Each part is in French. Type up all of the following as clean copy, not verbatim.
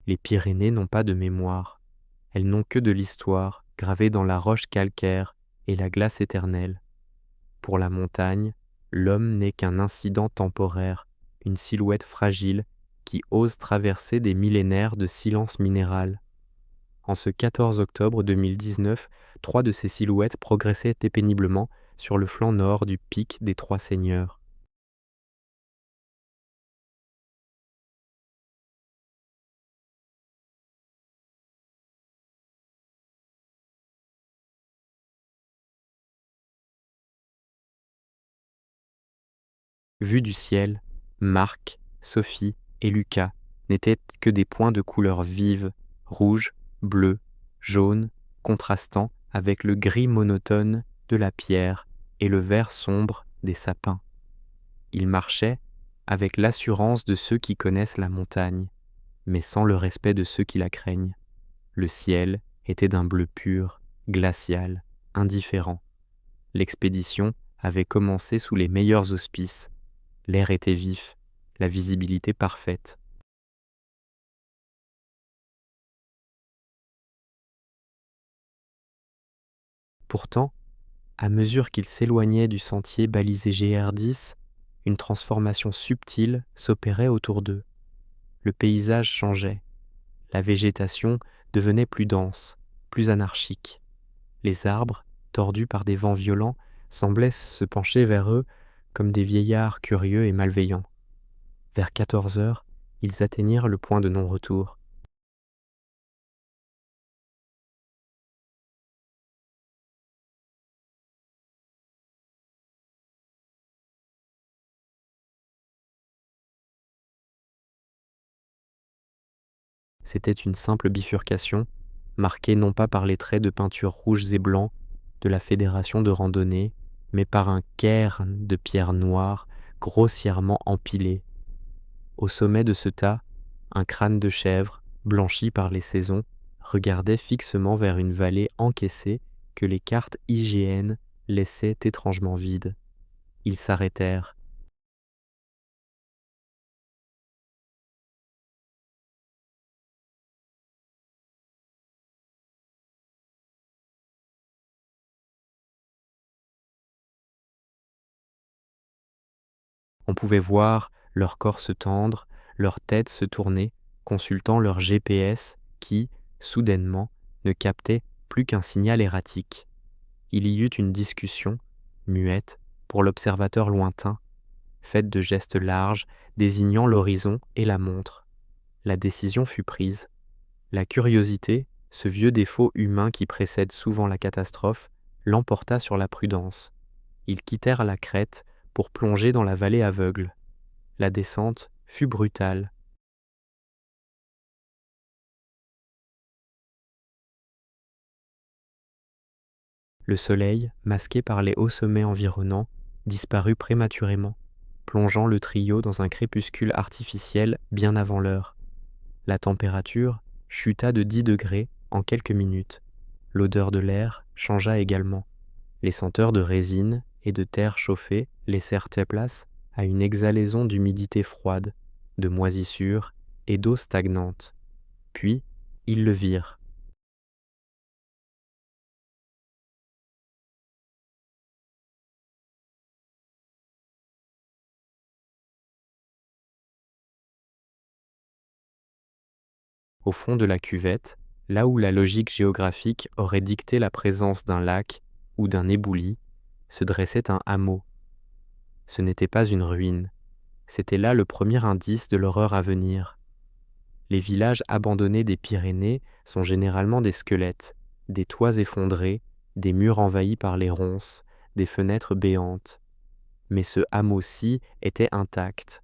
Les Pyrénées n'ont pas de mémoire. Elles n'ont que de l'histoire, gravée dans la roche calcaire et la glace éternelle. Pour la montagne, l'homme n'est qu'un incident temporaire, une silhouette fragile qui ose traverser des millénaires de silence minéral. En ce 14 octobre 2019, 3 de ces silhouettes progressaient péniblement sur le flanc nord du pic des Trois Seigneurs. Vus du ciel, Marc, Sophie et Lucas n'étaient que des points de couleur vive, rouge, bleu, jaune, contrastant avec le gris monotone de la pierre et le vert sombre des sapins. Ils marchaient avec l'assurance de ceux qui connaissent la montagne, mais sans le respect de ceux qui la craignent. Le ciel était d'un bleu pur, glacial, indifférent. L'expédition avait commencé sous les meilleurs auspices. L'air était vif, la visibilité parfaite. Pourtant, à mesure qu'ils s'éloignaient du sentier balisé GR10, une transformation subtile s'opérait autour d'eux. Le paysage changeait. La végétation devenait plus dense, plus anarchique. Les arbres, tordus par des vents violents, semblaient se pencher vers eux comme des vieillards curieux et malveillants. Vers 14 heures, ils atteignirent le point de non-retour. C'était une simple bifurcation, marquée non pas par les traits de peinture rouges et blancs de la fédération de randonnée, mais par un cairn de pierres noires grossièrement empilées. Au sommet de ce tas, un crâne de chèvre, blanchi par les saisons, regardait fixement vers une vallée encaissée que les cartes IGN laissaient étrangement vide. Ils s'arrêtèrent. On pouvait voir leur corps se tendre, leur tête se tourner, consultant leur GPS qui, soudainement, ne captait plus qu'un signal erratique. Il y eut une discussion, muette, pour l'observateur lointain, faite de gestes larges, désignant l'horizon et la montre. La décision fut prise. La curiosité, ce vieux défaut humain qui précède souvent la catastrophe, l'emporta sur la prudence. Ils quittèrent la crête pour plonger dans la vallée aveugle. La descente fut brutale. Le soleil, masqué par les hauts sommets environnants, disparut prématurément, plongeant le trio dans un crépuscule artificiel bien avant l'heure. La température chuta de 10 degrés en quelques minutes. L'odeur de l'air changea également. Les senteurs de résine et de terre chauffée laissèrent place à une exhalaison d'humidité froide, de moisissure et d'eau stagnante. Puis, ils le virent. Au fond de la cuvette, là où la logique géographique aurait dicté la présence d'un lac ou d'un éboulis, se dressait un hameau. Ce n'était pas une ruine, c'était là le premier indice de l'horreur à venir. Les villages abandonnés des Pyrénées sont généralement des squelettes, des toits effondrés, des murs envahis par les ronces, des fenêtres béantes. Mais ce hameau-ci était intact.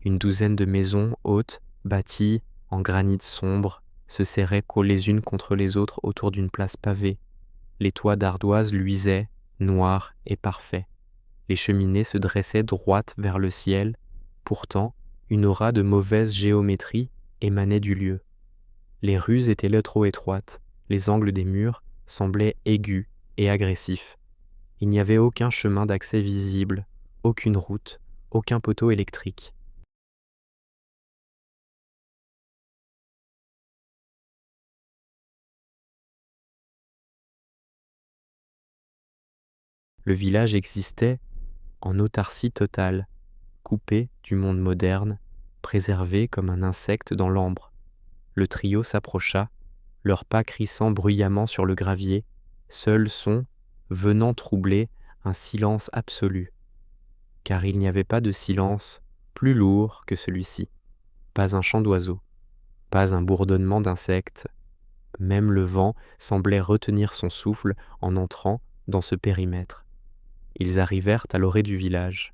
Une douzaine de maisons hautes, bâties en granit sombre, se serraient les unes contre les autres autour d'une place pavée. Les toits d'ardoise luisaient, noirs et parfaits. Les cheminées se dressaient droites vers le ciel. Pourtant, une aura de mauvaise géométrie émanait du lieu. Les rues étaient là trop étroites, les angles des murs semblaient aigus et agressifs. Il n'y avait aucun chemin d'accès visible, aucune route, aucun poteau électrique. Le village existait en autarcie totale, coupé du monde moderne, préservé comme un insecte dans l'ambre. Le trio s'approcha, leurs pas crissant bruyamment sur le gravier, seul son venant troubler un silence absolu. Car il n'y avait pas de silence plus lourd que celui-ci. Pas un chant d'oiseau, pas un bourdonnement d'insectes. Même le vent semblait retenir son souffle en entrant dans ce périmètre. Ils arrivèrent à l'orée du village.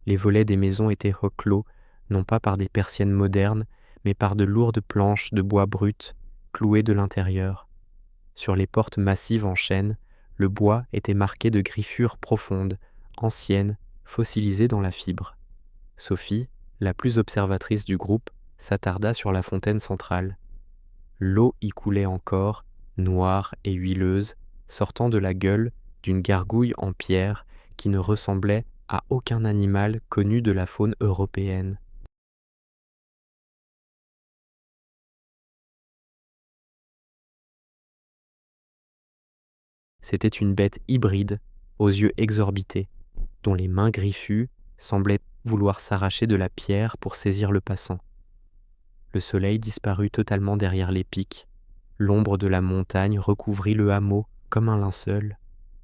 Les volets des maisons étaient reclos, non pas par des persiennes modernes, mais par de lourdes planches de bois brut, clouées de l'intérieur. Sur les portes massives en chêne, le bois était marqué de griffures profondes, anciennes, fossilisées dans la fibre. Sophie, la plus observatrice du groupe, s'attarda sur la fontaine centrale. L'eau y coulait encore, noire et huileuse, sortant de la gueule d'une gargouille en pierre qui ne ressemblait à aucun animal connu de la faune européenne. C'était une bête hybride, aux yeux exorbités, dont les mains griffues semblaient vouloir s'arracher de la pierre pour saisir le passant. Le soleil disparut totalement derrière les pics. L'ombre de la montagne recouvrit le hameau comme un linceul.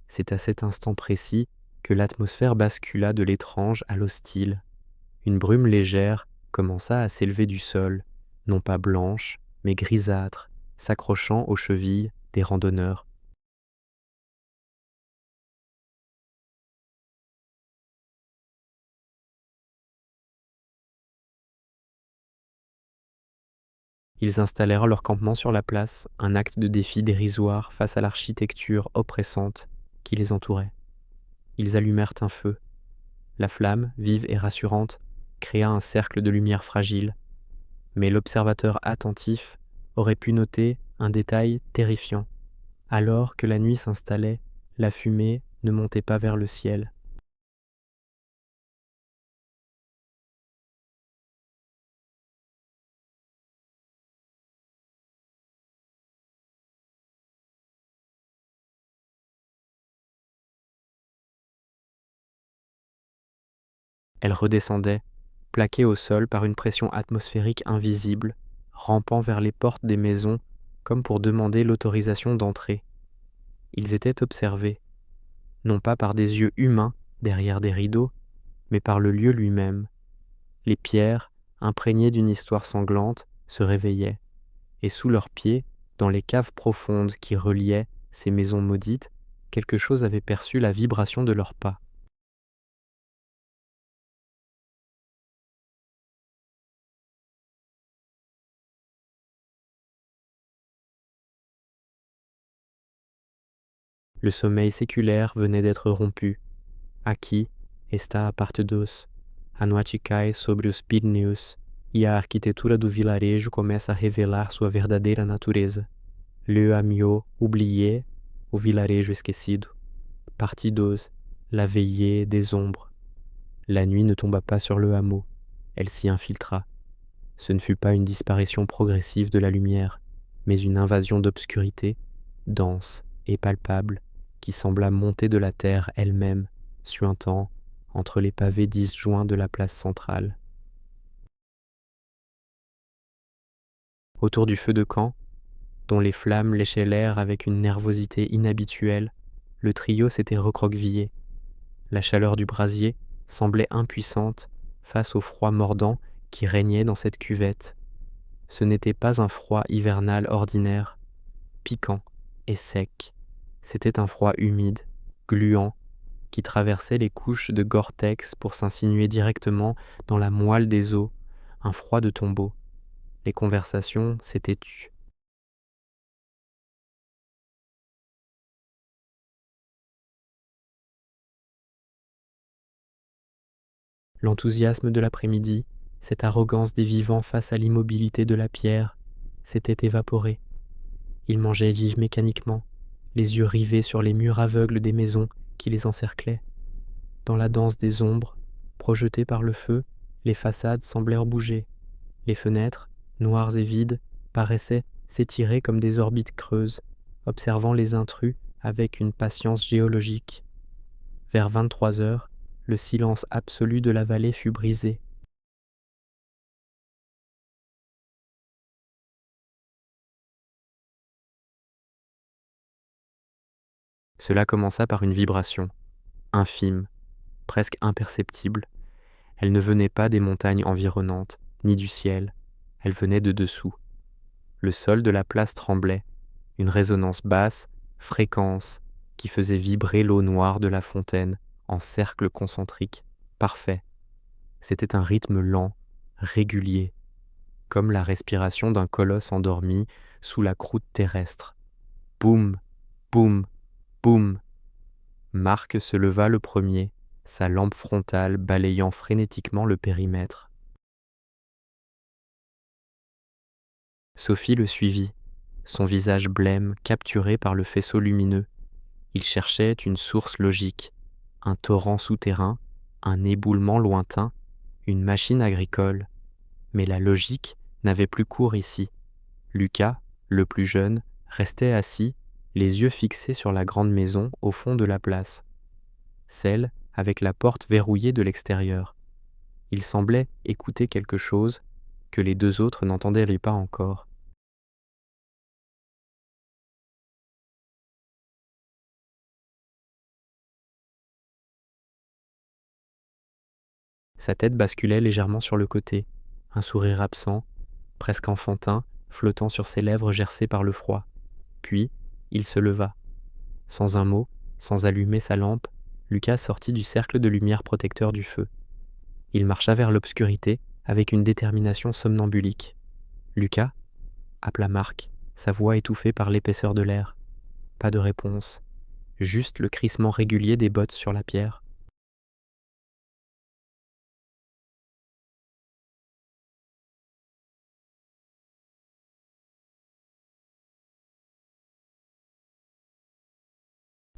C'est à cet instant précis que l'atmosphère bascula de l'étrange à l'hostile. Une brume légère commença à s'élever du sol, non pas blanche, mais grisâtre, s'accrochant aux chevilles des randonneurs. Ils installèrent leur campement sur la place, un acte de défi dérisoire face à l'architecture oppressante qui les entourait. Ils allumèrent un feu. La flamme, vive et rassurante, créa un cercle de lumière fragile, mais l'observateur attentif aurait pu noter un détail terrifiant. Alors que la nuit s'installait, la fumée ne montait pas vers le ciel. Elle redescendait, plaquée au sol par une pression atmosphérique invisible, rampant vers les portes des maisons comme pour demander l'autorisation d'entrer. Ils étaient observés, non pas par des yeux humains derrière des rideaux, mais par le lieu lui-même. Les pierres, imprégnées d'une histoire sanglante, se réveillaient, et sous leurs pieds, dans les caves profondes qui reliaient ces maisons maudites, quelque chose avait perçu la vibration de leurs pas. Le sommeil séculaire venait d'être rompu. Aqui está a parte dos. A noite cai sobre os Pirineus e a arquitetura do vilarejo começa a revelar sua verdadeira natureza. Le Amiot oublié, o vilarejo esquecido. Partie 12. La veillée des ombres. La nuit ne tomba pas sur le hameau. Elle s'y infiltra. Ce ne fut pas une disparition progressive de la lumière, mais une invasion d'obscurité, dense et palpable, qui sembla monter de la terre elle-même, suintant entre les pavés disjoints de la place centrale. Autour du feu de camp, dont les flammes léchaient l'air avec une nervosité inhabituelle, le trio s'était recroquevillé. La chaleur du brasier semblait impuissante face au froid mordant qui régnait dans cette cuvette. Ce n'était pas un froid hivernal ordinaire, piquant et sec. C'était un froid humide, gluant, qui traversait les couches de Gore-Tex pour s'insinuer directement dans la moelle des os, un froid de tombeau. Les conversations s'étaient tues. L'enthousiasme de l'après-midi, cette arrogance des vivants face à l'immobilité de la pierre, s'était évaporé. Ils mangeaient vivre mécaniquement, les yeux rivés sur les murs aveugles des maisons qui les encerclaient. Dans la danse des ombres, projetées par le feu, les façades semblèrent bouger. Les fenêtres, noires et vides, paraissaient s'étirer comme des orbites creuses, observant les intrus avec une patience géologique. Vers 23 heures, le silence absolu de la vallée fut brisé. Cela commença par une vibration, infime, presque imperceptible. Elle ne venait pas des montagnes environnantes, ni du ciel, elle venait de dessous. Le sol de la place tremblait, une résonance basse, fréquence, qui faisait vibrer l'eau noire de la fontaine en cercle concentrique, parfait. C'était un rythme lent, régulier, comme la respiration d'un colosse endormi sous la croûte terrestre. Boum, boum, boum. Marc se leva le premier, sa lampe frontale balayant frénétiquement le périmètre. Sophie le suivit, son visage blême capturé par le faisceau lumineux. Il cherchait une source logique, un torrent souterrain, un éboulement lointain, une machine agricole. Mais la logique n'avait plus cours ici. Lucas, le plus jeune, restait assis, les yeux fixés sur la grande maison au fond de la place, celle avec la porte verrouillée de l'extérieur. Il semblait écouter quelque chose que les deux autres n'entendaient pas encore. Sa tête basculait légèrement sur le côté, un sourire absent, presque enfantin, flottant sur ses lèvres gercées par le froid. Puis, il se leva. Sans un mot, sans allumer sa lampe, Lucas sortit du cercle de lumière protecteur du feu. Il marcha vers l'obscurité avec une détermination somnambulique. « Lucas » appela Marc, sa voix étouffée par l'épaisseur de l'air. Pas de réponse, juste le crissement régulier des bottes sur la pierre.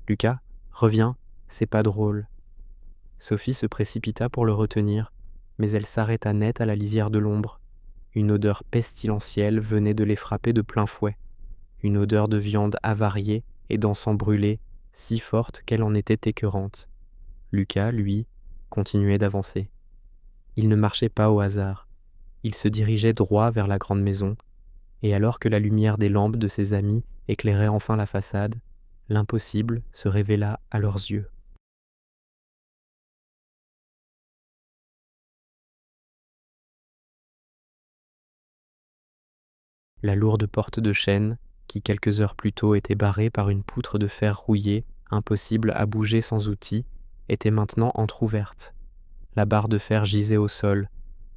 « Lucas, reviens, c'est pas drôle. » Sophie se précipita pour le retenir, mais elle s'arrêta net à la lisière de l'ombre. Une odeur pestilentielle venait de les frapper de plein fouet. Une odeur de viande avariée et d'encens brûlé, si forte qu'elle en était écœurante. Lucas, lui, continuait d'avancer. Il ne marchait pas au hasard. Il se dirigeait droit vers la grande maison, et alors que la lumière des lampes de ses amis éclairait enfin la façade, l'impossible se révéla à leurs yeux. La lourde porte de chêne, qui quelques heures plus tôt était barrée par une poutre de fer rouillé, impossible à bouger sans outil, était maintenant entr'ouverte. La barre de fer gisait au sol,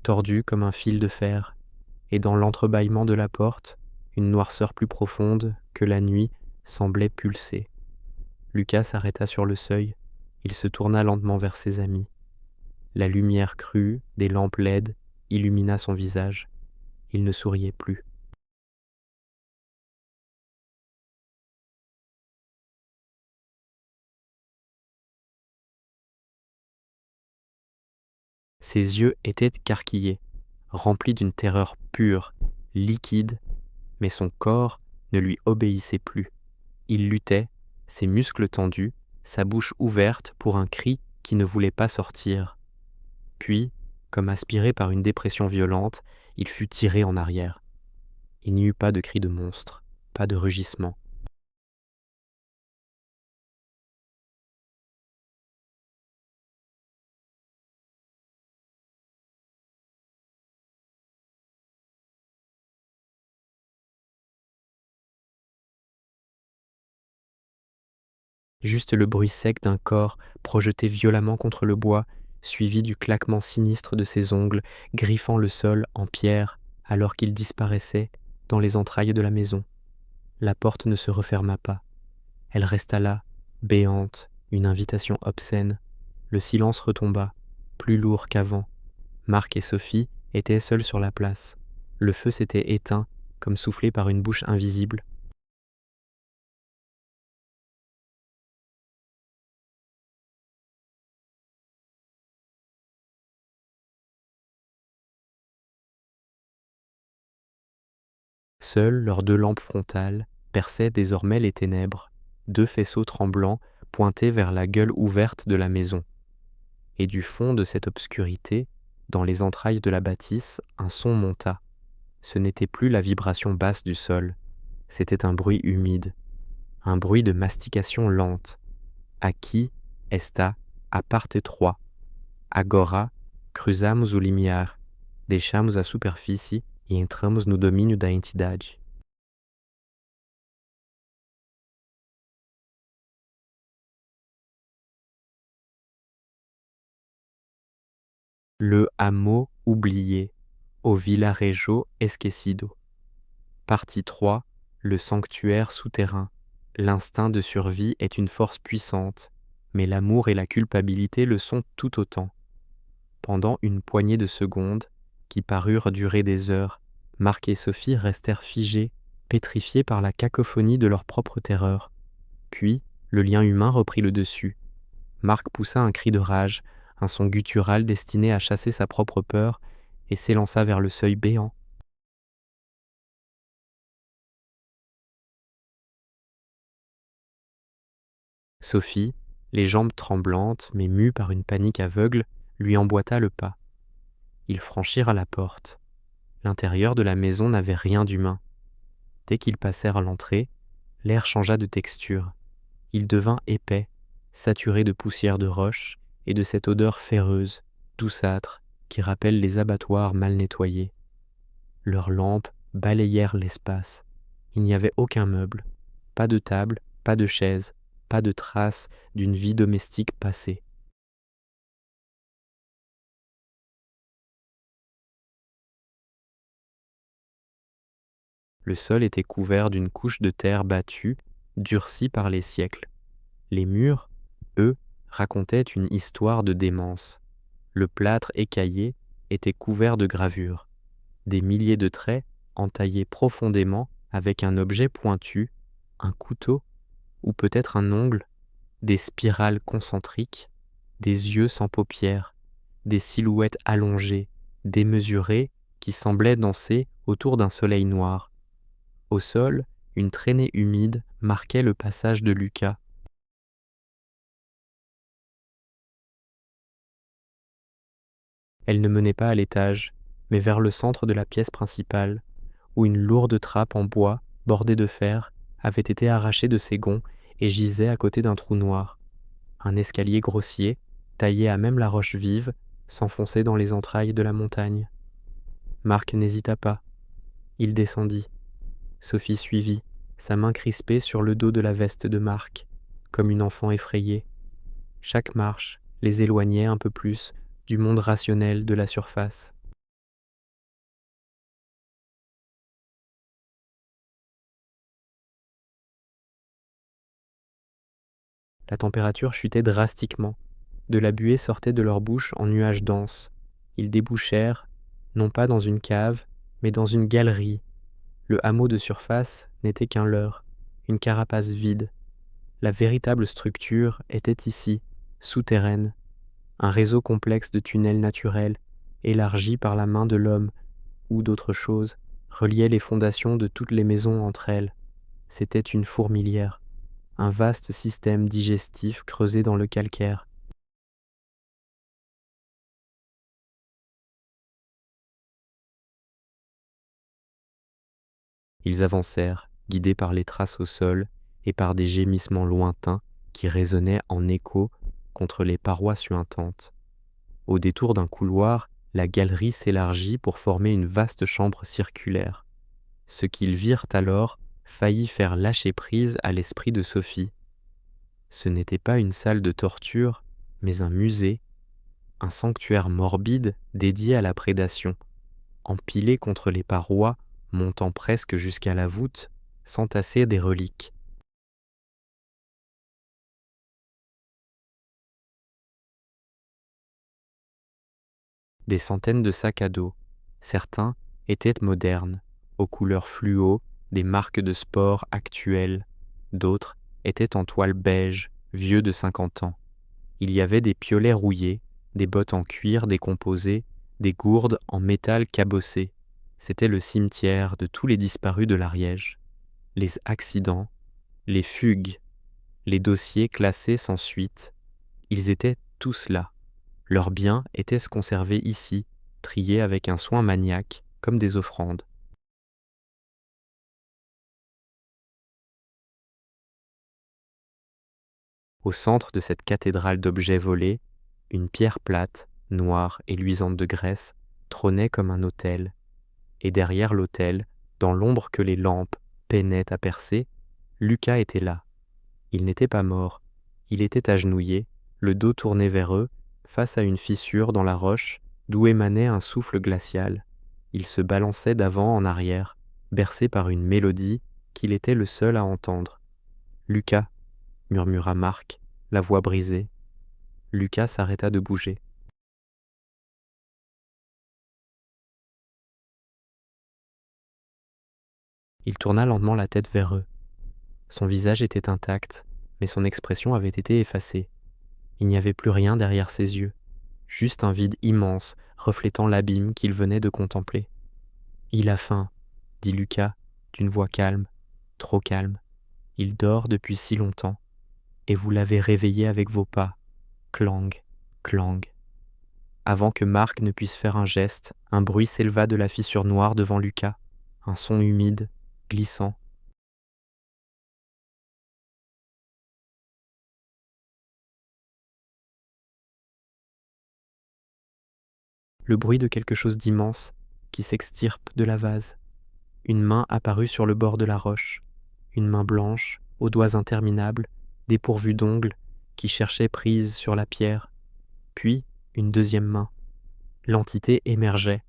tordue comme un fil de fer, et dans l'entrebâillement de la porte, une noirceur plus profonde que la nuit semblait pulser. Lucas s'arrêta sur le seuil, il se tourna lentement vers ses amis. La lumière crue des lampes LED illumina son visage. Il ne souriait plus. Ses yeux étaient écarquillés, remplis d'une terreur pure, liquide, mais son corps ne lui obéissait plus. Il luttait, ses muscles tendus, sa bouche ouverte pour un cri qui ne voulait pas sortir. Puis, comme aspiré par une dépression violente, il fut tiré en arrière. Il n'y eut pas de cri de monstre, pas de rugissement. Juste le bruit sec d'un corps projeté violemment contre le bois, suivi du claquement sinistre de ses ongles, griffant le sol en pierre alors qu'il disparaissait dans les entrailles de la maison. La porte ne se referma pas. Elle resta là, béante, une invitation obscène. Le silence retomba. plus lourd qu'avant. Marc et Sophie étaient seuls sur la place. Le feu s'était éteint, comme soufflé par une bouche invisible. Seules leurs 2 lampes frontales perçaient désormais les ténèbres, 2 faisceaux tremblants pointés vers la gueule ouverte de la maison. Et du fond de cette obscurité, dans les entrailles de la bâtisse, un son monta. Ce n'était plus la vibration basse du sol, c'était un bruit humide, un bruit de mastication lente. Aqui está a parte 3. Agora cruzamos o limiar, deixamos a superfície e entramos no domínio da entidade. Le hameau oublié, au villarejo esquecido. Partie 3. Le sanctuaire souterrain. L'instinct de survie est une force puissante, mais l'amour et la culpabilité le sont tout autant. Pendant une poignée de secondes, qui parurent durer des heures, Marc et Sophie restèrent figés, pétrifiés par la cacophonie de leur propre terreur. Puis, le lien humain reprit le dessus. Marc poussa un cri de rage, un son guttural destiné à chasser sa propre peur, et s'élança vers le seuil béant. Sophie, les jambes tremblantes mais mue par une panique aveugle, lui emboîta le pas. Ils franchirent la porte. L'intérieur de la maison n'avait rien d'humain. Dès qu'ils passèrent l'entrée, l'air changea de texture. Il devint épais, saturé de poussière de roche et de cette odeur féreuse, douceâtre, qui rappelle les abattoirs mal nettoyés. Leurs lampes balayèrent l'espace. Il n'y avait aucun meuble, pas de table, pas de chaise, pas de trace d'une vie domestique passée. Le sol était couvert d'une couche de terre battue, durcie par les siècles. Les murs, eux, racontaient une histoire de démence. Le plâtre écaillé était couvert de gravures. Des milliers de traits, entaillés profondément avec un objet pointu, un couteau ou peut-être un ongle, des spirales concentriques, des yeux sans paupières, des silhouettes allongées, démesurées, qui semblaient danser autour d'un soleil noir. Au sol, une traînée humide marquait le passage de Lucas. Elle ne menait pas à l'étage, mais vers le centre de la pièce principale, où une lourde trappe en bois, bordée de fer, avait été arrachée de ses gonds et gisait à côté d'un trou noir. Un escalier grossier, taillé à même la roche vive, s'enfonçait dans les entrailles de la montagne. Marc n'hésita pas. Il descendit. Sophie suivit, sa main crispée sur le dos de la veste de Marc, comme une enfant effrayée. Chaque marche les éloignait un peu plus du monde rationnel de la surface. La température chutait drastiquement. De la buée sortait de leur bouche en nuages denses. Ils débouchèrent, non pas dans une cave, mais dans une galerie. Le hameau de surface n'était qu'un leurre, une carapace vide. La véritable structure était ici, souterraine, un réseau complexe de tunnels naturels, élargi par la main de l'homme ou d'autre chose, reliait les fondations de toutes les maisons entre elles. C'était une fourmilière, un vaste système digestif creusé dans le calcaire. Ils avancèrent, guidés par les traces au sol et par des gémissements lointains qui résonnaient en écho contre les parois suintantes. Au détour d'un couloir, la galerie s'élargit pour former une vaste chambre circulaire. Ce qu'ils virent alors faillit faire lâcher prise à l'esprit de Sophie. Ce n'était pas une salle de torture, mais un musée, un sanctuaire morbide dédié à la prédation. Empilé contre les parois, montant presque jusqu'à la voûte, s'entassaient des reliques. Des centaines de sacs à dos. Certains étaient modernes, aux couleurs fluo, des marques de sport actuelles. D'autres étaient en toile beige, vieux de 50 ans. Il y avait des piolets rouillés, des bottes en cuir décomposées, des gourdes en métal cabossé. C'était le cimetière de tous les disparus de l'Ariège. Les accidents, les fugues, les dossiers classés sans suite, ils étaient tous là. Leurs biens étaient conservés ici, triés avec un soin maniaque, comme des offrandes. Au centre de cette cathédrale d'objets volés, une pierre plate, noire et luisante de graisse, trônait comme un autel. Et derrière l'autel, dans l'ombre que les lampes peinaient à percer, Lucas était là. Il n'était pas mort, il était agenouillé, le dos tourné vers eux, face à une fissure dans la roche d'où émanait un souffle glacial. Il se balançait d'avant en arrière, bercé par une mélodie qu'il était le seul à entendre. « Lucas !» murmura Marc, la voix brisée. Lucas s'arrêta de bouger. Il tourna lentement la tête vers eux. Son visage était intact, mais son expression avait été effacée. Il n'y avait plus rien derrière ses yeux, juste un vide immense reflétant l'abîme qu'il venait de contempler. « Il a faim, » dit Lucas d'une voix calme, trop calme. « Il dort depuis si longtemps, et vous l'avez réveillé avec vos pas. Clang, clang. » Avant que Marc ne puisse faire un geste, un bruit s'éleva de la fissure noire devant Lucas, un son humide, glissant. Le bruit de quelque chose d'immense qui s'extirpe de la vase. Une main apparut sur le bord de la roche, une main blanche, aux doigts interminables, dépourvue d'ongles, qui cherchait prise sur la pierre. Puis une deuxième main. L'entité émergeait.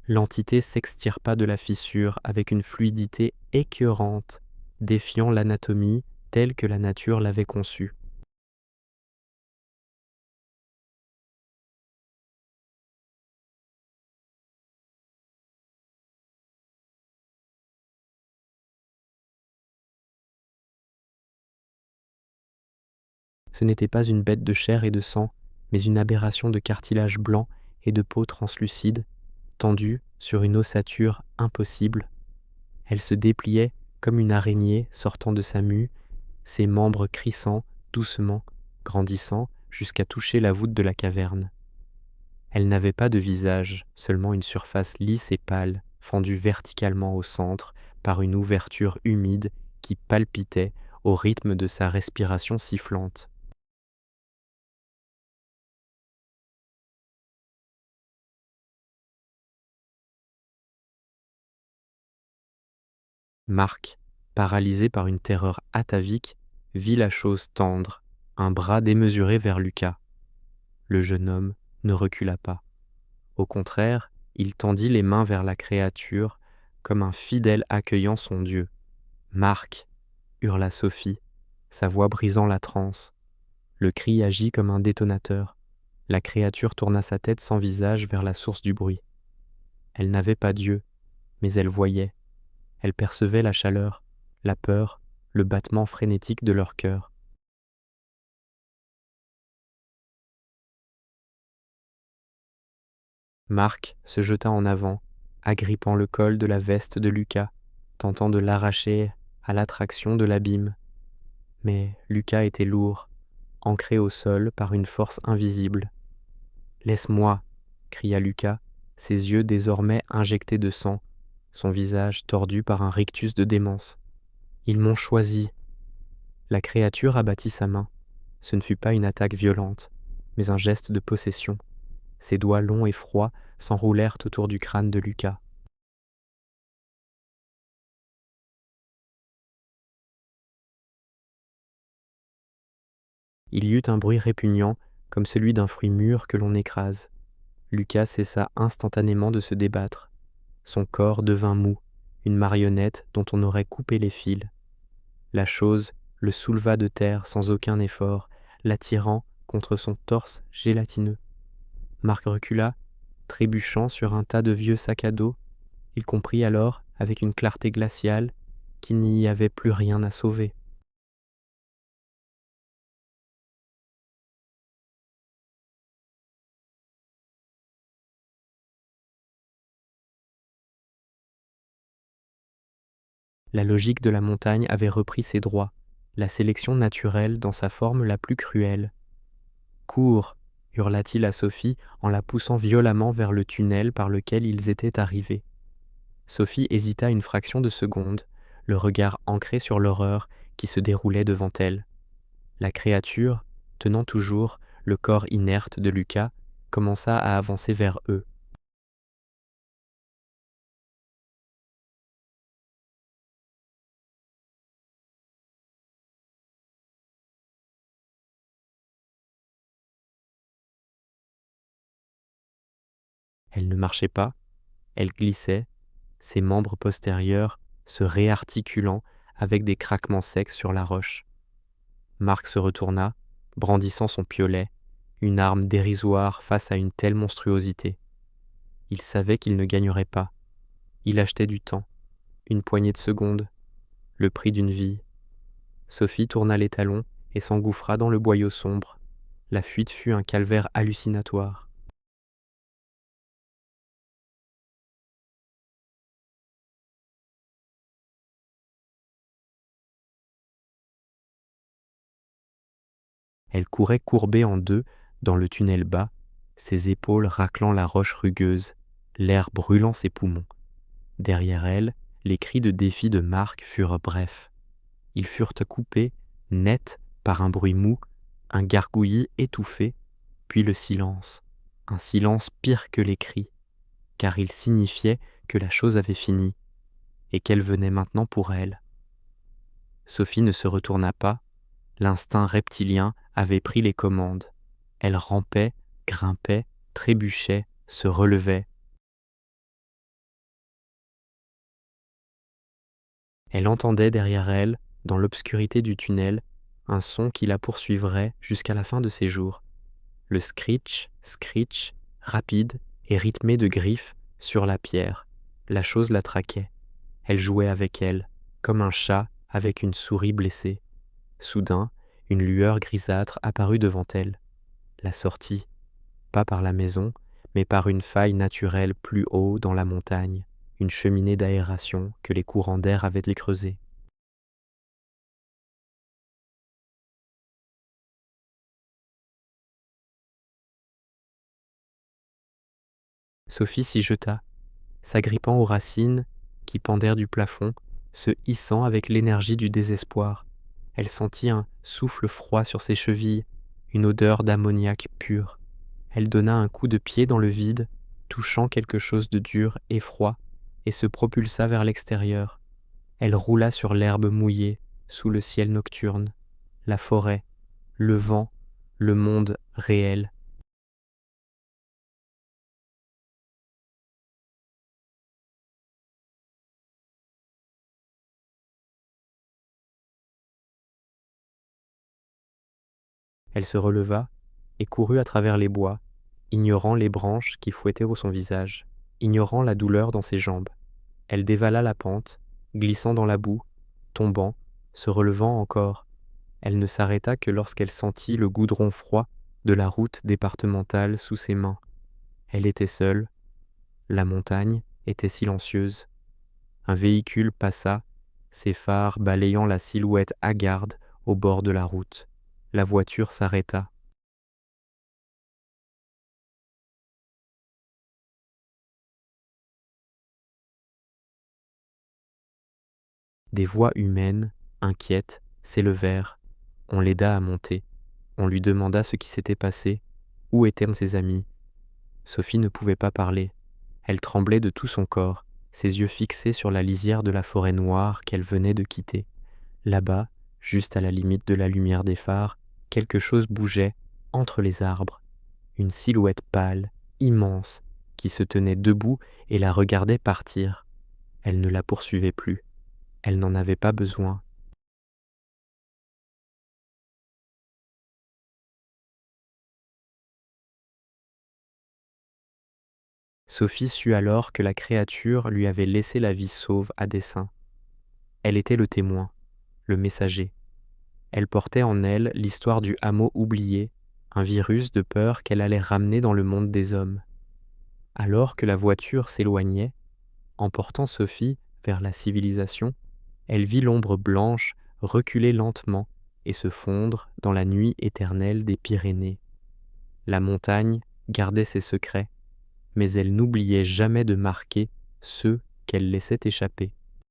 L'entité s'extirpa de la fissure avec une fluidité écœurante, défiant l'anatomie telle que la nature l'avait conçue. Ce n'était pas une bête de chair et de sang, mais une aberration de cartilage blanc et de peau translucide, tendue sur une ossature impossible. Elle se dépliait comme une araignée sortant de sa mue, ses membres crissant doucement, grandissant jusqu'à toucher la voûte de la caverne. Elle n'avait pas de visage, seulement une surface lisse et pâle, fendue verticalement au centre par une ouverture humide qui palpitait au rythme de sa respiration sifflante. Marc, paralysé par une terreur atavique, vit la chose tendre, un bras démesuré vers Lucas. Le jeune homme ne recula pas. Au contraire, il tendit les mains vers la créature, comme un fidèle accueillant son Dieu. « Marc !» hurla Sophie, sa voix brisant la transe. Le cri agit comme un détonateur. La créature tourna sa tête sans visage vers la source du bruit. Elle n'avait pas Dieu, mais elle voyait. Elle percevait la chaleur, la peur, le battement frénétique de leur cœur. Marc se jeta en avant, agrippant le col de la veste de Lucas, tentant de l'arracher à l'attraction de l'abîme. Mais Lucas était lourd, ancré au sol par une force invisible. « Laisse-moi !» cria Lucas, ses yeux désormais injectés de sang, son visage tordu par un rictus de démence. « Ils m'ont choisi !» La créature abattit sa main. Ce ne fut pas une attaque violente, mais un geste de possession. Ses doigts longs et froids s'enroulèrent autour du crâne de Lucas. Il y eut un bruit répugnant, comme celui d'un fruit mûr que l'on écrase. Lucas cessa instantanément de se débattre. Son corps devint mou, une marionnette dont on aurait coupé les fils. La chose le souleva de terre sans aucun effort, l'attirant contre son torse gélatineux. Marc recula, trébuchant sur un tas de vieux sacs à dos. Il comprit alors, avec une clarté glaciale, qu'il n'y avait plus rien à sauver. La logique de la montagne avait repris ses droits, la sélection naturelle dans sa forme la plus cruelle. Cours, hurla-t-il à Sophie en la poussant violemment vers le tunnel par lequel ils étaient arrivés. Sophie hésita une fraction de seconde, le regard ancré sur l'horreur qui se déroulait devant elle. La créature, tenant toujours le corps inerte de Lucas, commença à avancer vers eux. Elle ne marchait pas, elle glissait, ses membres postérieurs se réarticulant avec des craquements secs sur la roche. Marc se retourna, brandissant son piolet, une arme dérisoire face à une telle monstruosité. Il savait qu'il ne gagnerait pas. Il achetait du temps, une poignée de secondes, le prix d'une vie. Sophie tourna les talons et s'engouffra dans le boyau sombre. La fuite fut un calvaire hallucinatoire. Elle courait courbée en deux dans le tunnel bas, ses épaules raclant la roche rugueuse, l'air brûlant ses poumons. Derrière elle, les cris de défi de Marc furent brefs. Ils furent coupés, nets, par un bruit mou, un gargouillis étouffé, puis le silence. Un silence pire que les cris, car il signifiait que la chose avait fini, et qu'elle venait maintenant pour elle. Sophie ne se retourna pas, l'instinct reptilien avait pris les commandes. Elle rampait, grimpait, trébuchait, se relevait. Elle entendait derrière elle, dans l'obscurité du tunnel, un son qui la poursuivrait jusqu'à la fin de ses jours. Le screech, screech, rapide et rythmé de griffes sur la pierre. La chose la traquait. Elle jouait avec elle, comme un chat avec une souris blessée. Soudain, une lueur grisâtre apparut devant elle. La sortie, pas par la maison, mais par une faille naturelle plus haut dans la montagne, une cheminée d'aération que les courants d'air avaient creusée. Sophie s'y jeta, s'agrippant aux racines qui pendèrent du plafond, se hissant avec l'énergie du désespoir. Elle sentit un souffle froid sur ses chevilles, une odeur d'ammoniac pur. Elle donna un coup de pied dans le vide, touchant quelque chose de dur et froid, et se propulsa vers l'extérieur. Elle roula sur l'herbe mouillée, sous le ciel nocturne, la forêt, le vent, le monde réel. Elle se releva et courut à travers les bois, ignorant les branches qui fouettaient son visage, ignorant la douleur dans ses jambes. Elle dévala la pente, glissant dans la boue, tombant, se relevant encore. Elle ne s'arrêta que lorsqu'elle sentit le goudron froid de la route départementale sous ses mains. Elle était seule, la montagne était silencieuse. Un véhicule passa, ses phares balayant la silhouette hagarde au bord de la route. La voiture s'arrêta. Des voix humaines, inquiètes, s'élevèrent. On l'aida à monter. On lui demanda ce qui s'était passé, où étaient ses amis. Sophie ne pouvait pas parler. Elle tremblait de tout son corps, ses yeux fixés sur la lisière de la forêt noire qu'elle venait de quitter. Là-bas, juste à la limite de la lumière des phares, quelque chose bougeait entre les arbres. Une silhouette pâle, immense, qui se tenait debout et la regardait partir. Elle ne la poursuivait plus. Elle n'en avait pas besoin. Sophie sut alors que la créature lui avait laissé la vie sauve à dessein. Elle était le témoin, le messager. Elle portait en elle l'histoire du hameau oublié, un virus de peur qu'elle allait ramener dans le monde des hommes. Alors que la voiture s'éloignait, emportant Sophie vers la civilisation, elle vit l'ombre blanche reculer lentement et se fondre dans la nuit éternelle des Pyrénées. La montagne gardait ses secrets, mais elle n'oubliait jamais de marquer ceux qu'elle laissait échapper.